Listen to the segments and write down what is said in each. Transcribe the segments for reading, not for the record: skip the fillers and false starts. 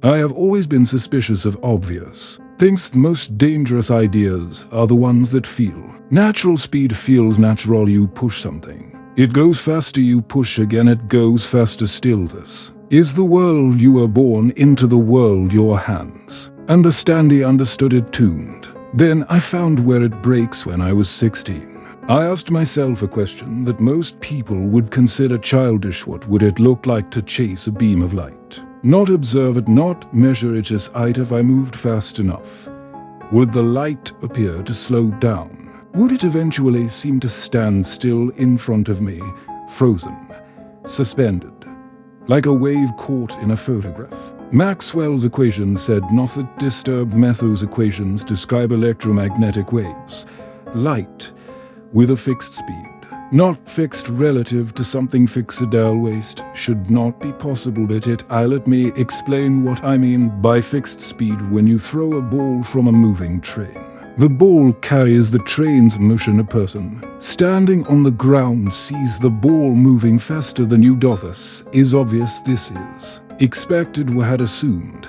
I have always been suspicious of obvious. Thinks the most dangerous ideas are the ones that feel. Natural speed feels natural, you push something. It goes faster, you push again, it goes faster still. This is the world you were born into, the world your hands. Understood it tuned. Then I found where it breaks when I was 16. I asked myself a question that most people would consider childish. What would it look like to chase a beam of light? Not observe it, not measure it, just if I moved fast enough. Would the light appear to slow down? Would it eventually seem to stand still in front of me, frozen, suspended, like a wave caught in a photograph? Maxwell's equations said not that disturbed. Matthew's equations describe electromagnetic waves. Light with a fixed speed, not fixed relative to something fixed. Waste should not be possible. Let me explain what I mean by fixed speed. When you throw a ball from a moving train, the ball carries the train's motion. A person standing on the ground sees the ball moving faster than you do. This is obvious. This is expected. We had assumed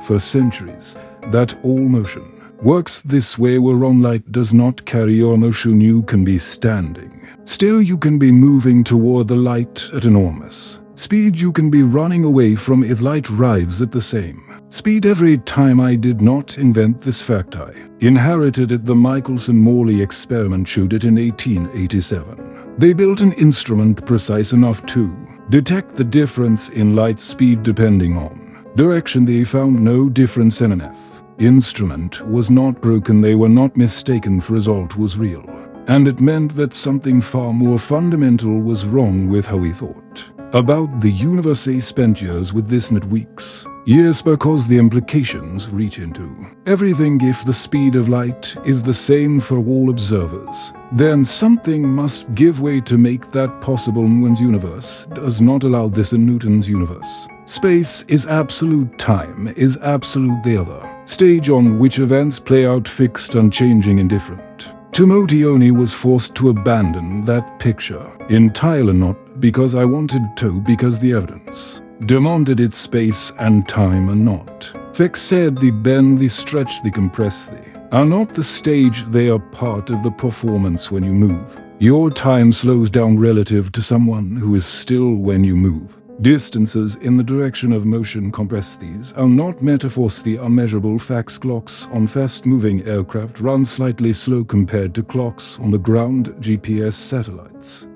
for centuries that all motion works this way. We're wrong. Light does not carry your motion. You can be standing still, you can be moving toward the light at enormous speed, you can be running away from it. Light arrives at the same speed every time. I did not invent this fact, I inherited it. The Michelson-Morley experiment showed it in 1887. They built an instrument precise enough to detect the difference in light speed depending on direction. They found no difference in an instrument was not broken. They were not mistaken. The result was real, and it meant that something far more fundamental was wrong with how we thought about the universe. They spent years with this, not weeks. Yes, because the implications reach into everything. If the speed of light is the same for all observers, then something must give way to make that possible. Newton's universe does not allow this. In Newton's universe, space is absolute, time is absolute. The other stage on which events play out fixed, unchanging, indifferent. Timoteoni was forced to abandon that picture entirely, not because I wanted to, because the evidence demanded it. Space and time are not fixed, said the bend, the stretch, the compress, they are not the stage, they are part of the performance. When you move, your time slows down relative to someone who is still. When you move, distances in the direction of motion compress. These are not metaphors, they are measurable facts. Clocks on fast-moving aircraft run slightly slow compared to clocks on the ground. GPS satellites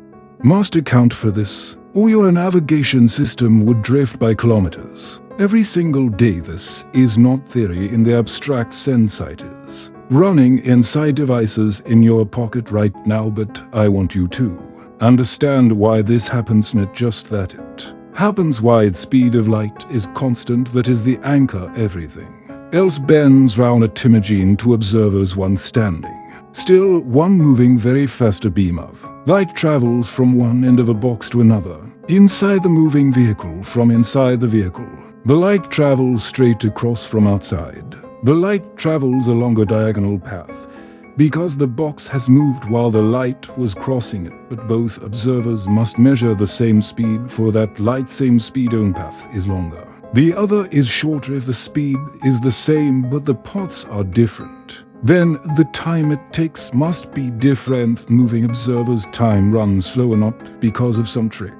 must account for this, or your navigation system would drift by kilometers every single day. This is not theory in the abstract sense. It is running inside devices in your pocket right now, but I want you to understand why this happens, not just that it happens. Why the speed of light is constant, that is the anchor. Everything else bends round a timogene to observers. One standing still, one moving very fast. A beam of light travels from one end of a box to another inside the moving vehicle. From inside the vehicle, the light travels straight across. From outside, the light travels along a diagonal path, because the box has moved while the light was crossing it. But both observers must measure the same speed for that light. Same speed, own path is longer, the other is shorter. If the speed is the same but the paths are different, then the time it takes must be different. Moving observers' time runs slower, not because of some trick,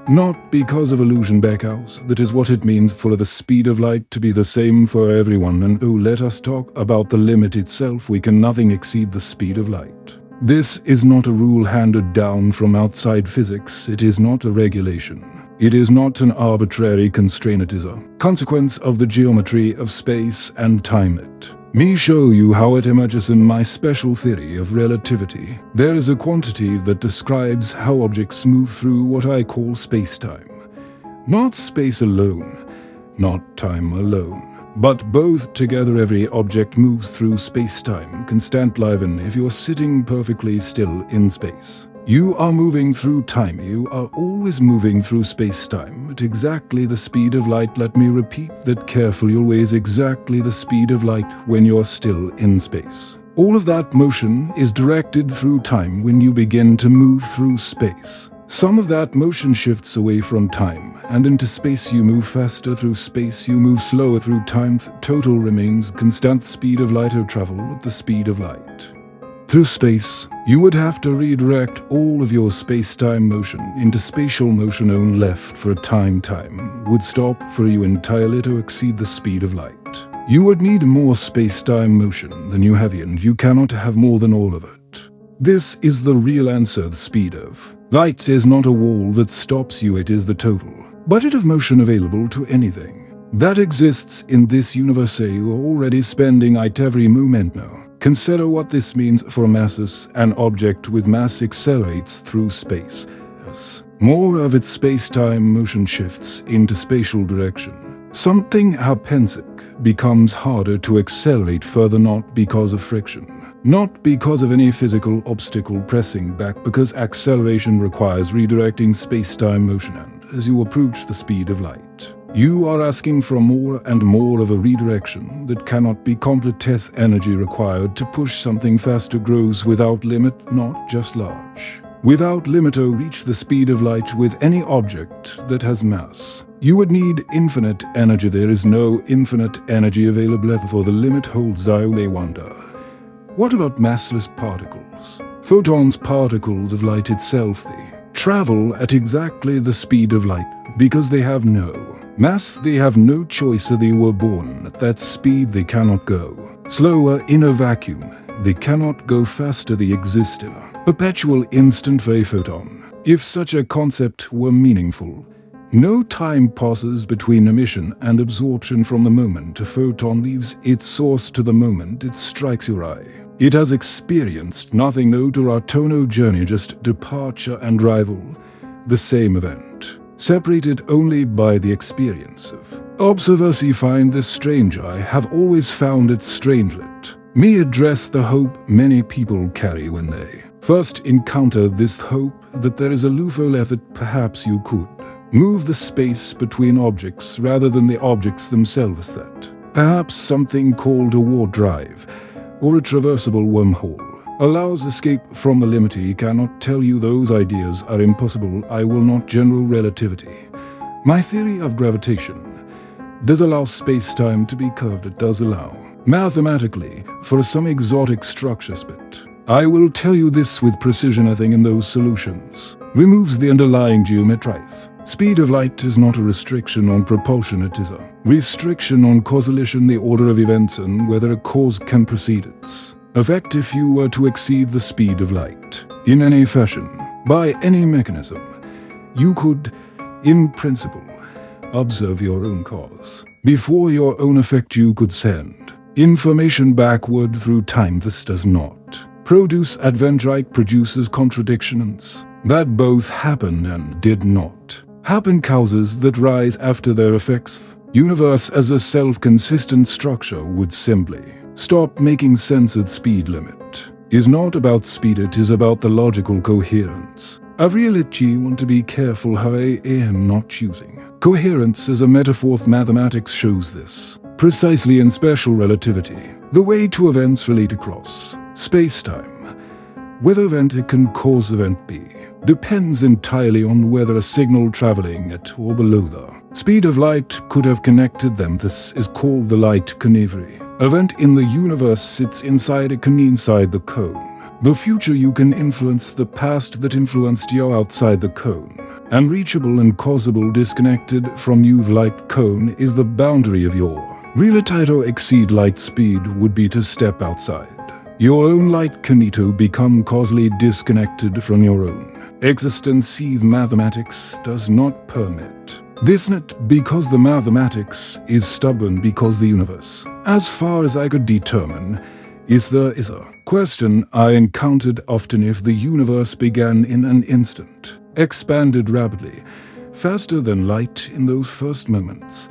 not because of illusion. Backhouse, that is what it means for the speed of light to be the same for everyone. And oh, let us talk about the limit itself. We can nothing exceed the speed of light. This is not a rule handed down from outside physics. It is not a regulation. It is not an arbitrary constraint. It is a consequence of the geometry of space and time. Let me show you how it emerges in my special theory of relativity. There is a quantity that describes how objects move through what I call space-time. Not space alone, not time alone, but both together. Every object moves through space-time, constant live, and if you're sitting perfectly still in space, you are moving through time. You are always moving through space-time at exactly the speed of light. Let me repeat that carefully. Always exactly the speed of light when you're still in space. All of that motion is directed through time when you begin to move through space. Some of that motion shifts away from time and into space. You move faster through space, you move slower through time. Total remains constant speed of light or travel at the speed of light. Through space, you would have to redirect all of your space-time motion into spatial motion. Only left for a time would stop for you entirely to exceed the speed of light. You would need more space-time motion than you have, and you cannot have more than all of it. This is the real answer. The speed of light is not a wall that stops you, it is the total budget of motion available to anything that exists in this universe. You are already spending it every moment now. Consider what this means for masses. An object with mass accelerates through space. As more of its space-time motion shifts into spatial direction, something happens. It becomes harder to accelerate further, not because of friction, not because of any physical obstacle pressing back, because acceleration requires redirecting space-time motion, and as you approach the speed of light, you are asking for more and more of a redirection that cannot be completed. Energy required to push something faster grows without limit, not just large. Without limit or reach the speed of light with any object that has mass. You would need infinite energy. There is no infinite energy available, for the limit holds. I may wonder, what about massless particles? Photons, particles of light itself, they travel at exactly the speed of light because they have no mass. They have no choice. So they were born at that speed. They cannot go slower in a vacuum. They cannot go faster. They exist in a perpetual instant for a photon. If such a concept were meaningful, no time passes between emission and absorption. From the moment a photon leaves its source to the moment it strikes your eye, it has experienced nothing. No Toronto journey, just departure and arrival. The same event, separated only by the experience of observers. Find this strange. I have always found it strange. Let me address the hope many people carry when they first encounter this hope that there is a loophole that perhaps you could move the space between objects rather than the objects themselves, that perhaps something called a warp drive or a traversable wormhole allows escape from the limit. He cannot tell you those ideas are impossible. I will not. General relativity, my theory of gravitation, does allow space-time to be curved. It does allow mathematically for some exotic structures, but I will tell you this with precision. Nothing in those solutions removes the underlying geometry. Speed of light is not a restriction on propulsion, it is a restriction on causation, the order of events and whether a cause can precede its effect. If you were to exceed the speed of light in any fashion, by any mechanism, you could, in principle, observe your own cause. Before your own effect, you could send information backward through time. This does not produce adventure, it produces contradictions. That both happen and did not happen, causes that rise after their effects. Universe as a self-consistent structure would simply stop making sense. At speed limit is not about speed, it is about the logical coherence of reality. You want to be careful how I am not choosing coherence as a metaphor. Mathematics shows this precisely in special relativity. The way two events relate across space-time, whether event A can cause event B, depends entirely on whether a signal traveling at or below the speed of light could have connected them. This is called the light cone. Every event in the universe sits inside a cone, inside the cone. The future you can influence, the past that influenced you outside the cone. Unreachable and causable, disconnected from you. The light cone is the boundary of your reality. To exceed light speed would be to step outside your own light cone, to become causally disconnected from your own existence. Mathematics does not permit this, not because the mathematics is stubborn, because the universe, as far as I could determine, is a question I encountered often. If the universe began in an instant, expanded rapidly, faster than light in those first moments,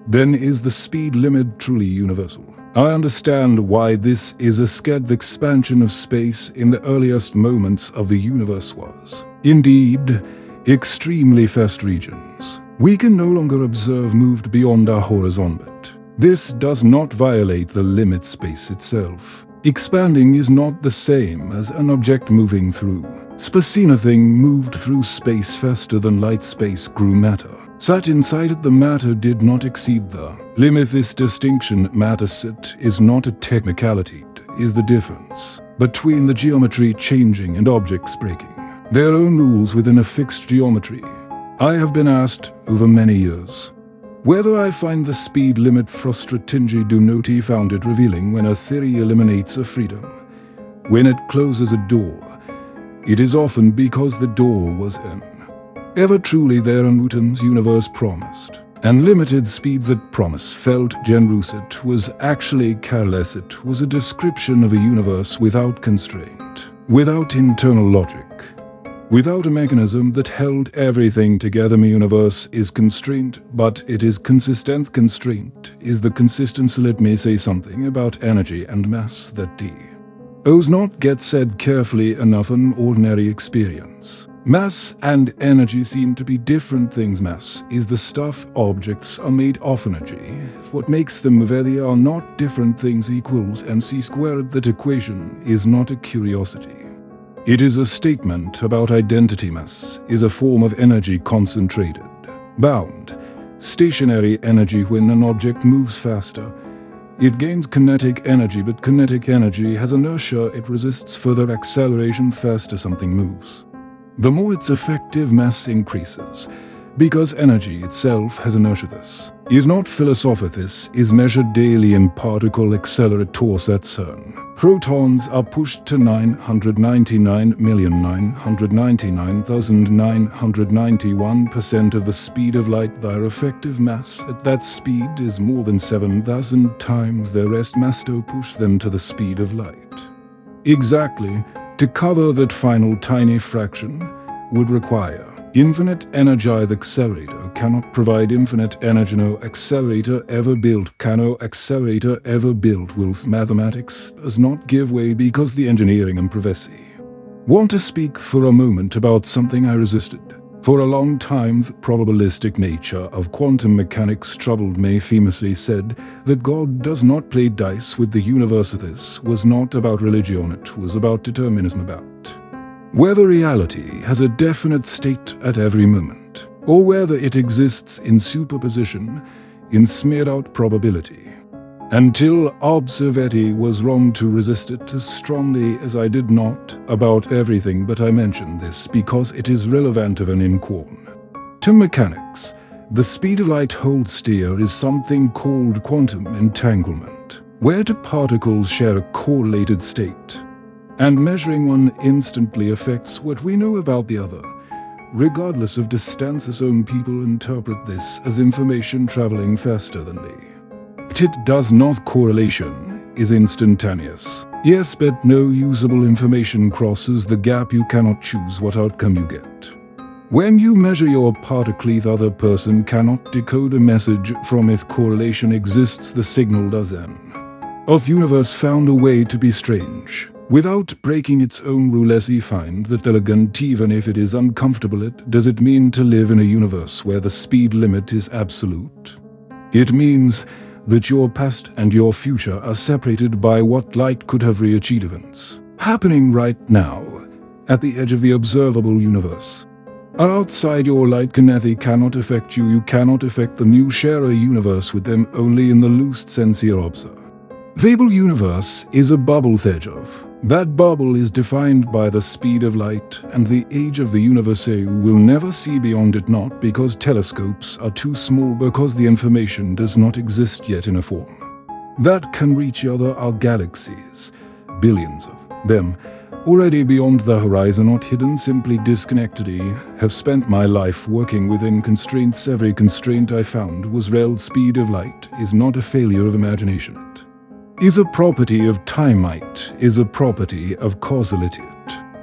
then is the speed limit truly universal? I understand why this is a scared. The expansion of space in the earliest moments of the universe was indeed extremely fast. Regions we can no longer observe moved beyond our horizon, but this does not violate the limit. Space itself Expanding is not the same as an object moving through. Space. Nothing moved through space faster than light. Space grew matter. Sat inside it, the matter did not exceed the limit. This distinction, matter sit, is not a technicality. It is the difference between the geometry changing and objects breaking their own rules within a fixed geometry. I have been asked over many years whether I find the speed limit frustrating. Do not found it revealing when a theory eliminates a freedom. When it closes a door, it is often because the door was in. Ever truly there in Newton's universe promised. Unlimited speed. That promise felt generous. It was actually careless. It was a description of a universe without constraint, without internal logic, without a mechanism that held everything together. My universe is constrained, but it is consistent. Constraint is the consistency. Let me say something about energy and mass that does not get said carefully enough in ordinary experience. Mass and energy seem to be different things. Mass is the stuff objects are made of. Energy, what makes them move. They are not different things. Equals mc squared. That equation is not a curiosity. It is a statement about identity. Mass is a form of energy, concentrated, bound, stationary energy. When an object moves faster, it gains kinetic energy, but kinetic energy has inertia. It resists further acceleration. Faster something moves, the more its effective mass increases, because energy itself has inertia. This is not philosophy. This is measured daily in particle accelerators at CERN. Protons are pushed to 999,999,991% of the speed of light. Their effective mass at that speed is more than 7,000 times their rest mass to push them to the speed of light. Exactly. To cover that final tiny fraction would require infinite energy. The accelerator cannot provide infinite energy. No accelerator ever built. No accelerator ever built will. Mathematics does not give way because the engineering and prophecy. Want to speak for a moment about something I resisted. For a long time, the probabilistic nature of quantum mechanics troubled me. Famously said that God does not play dice with the universe. This was not about religion, it was about determinism, about whether reality has a definite state at every moment, or whether it exists in superposition, in smeared out probability. Until observati was wrong to resist it as strongly as I did not about everything, but I mention this because it is relevant even in quantum. To mechanics, the speed of light holds steer is something called quantum entanglement, where two particles share a correlated state, and measuring one instantly affects what we know about the other, regardless of distance. Some people interpret this as information traveling faster than they. It does not. Correlation is instantaneous. Yes, but no usable information crosses the gap. You cannot choose what outcome you get. When you measure your particle, the other person cannot decode a message from it. Correlation exists, the signal does. Of universe found a way to be strange, without breaking its own rules. You find that elegant even if it is uncomfortable. It does it mean to live in a universe where the speed limit is absolute? It means that your past and your future are separated by what light could have reached. Events happening right now, at the edge of the observable universe, are outside your light. They cannot affect you. You cannot affect them. You share a universe with them only in the loose sense. Your observable universe is a bubble. That bubble is defined by the speed of light and the age of the universe. You will never see beyond it, not because telescopes are too small, because the information does not exist yet in a form that can reach other. Our galaxies, billions of them, already beyond the horizon, not hidden, simply disconnected. I have spent my life working within constraints. Every constraint I found was real. Speed of light is not a failure of imagination. It is a property of time. Light is a property of causality.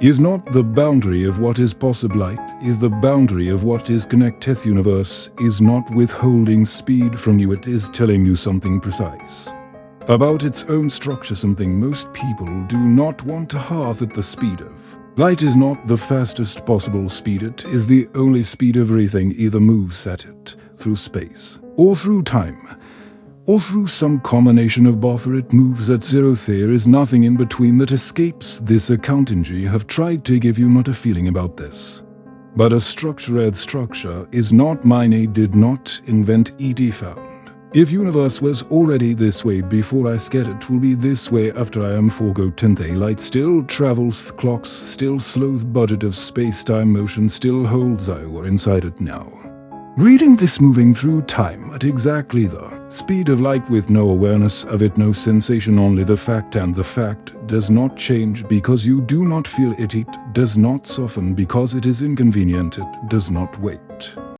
It is not the boundary of what is possible. Light is the boundary of what is connected. Universe is not withholding speed from you. It is telling you something precise about its own structure, something most people do not want to have. At the speed of light is not the fastest possible speed. It is the only speed. Everything either moves at it through space or through time. or through some combination of both, or it moves at zero. There is nothing in between that escapes this accountancy have tried to give you not a feeling about this. But a structured structure is not mine, I did not invent it found. If universe was already this way before I get it will be this way after I am forgotten. The light still travels, clocks still slow, budget of space-time motion still holds I were inside it now. Reading this moving through time at exactly the speed of light with no awareness of it, no sensation, only the fact, and the fact does not change because you do not feel it, it does not soften because it is inconvenient, it does not wait.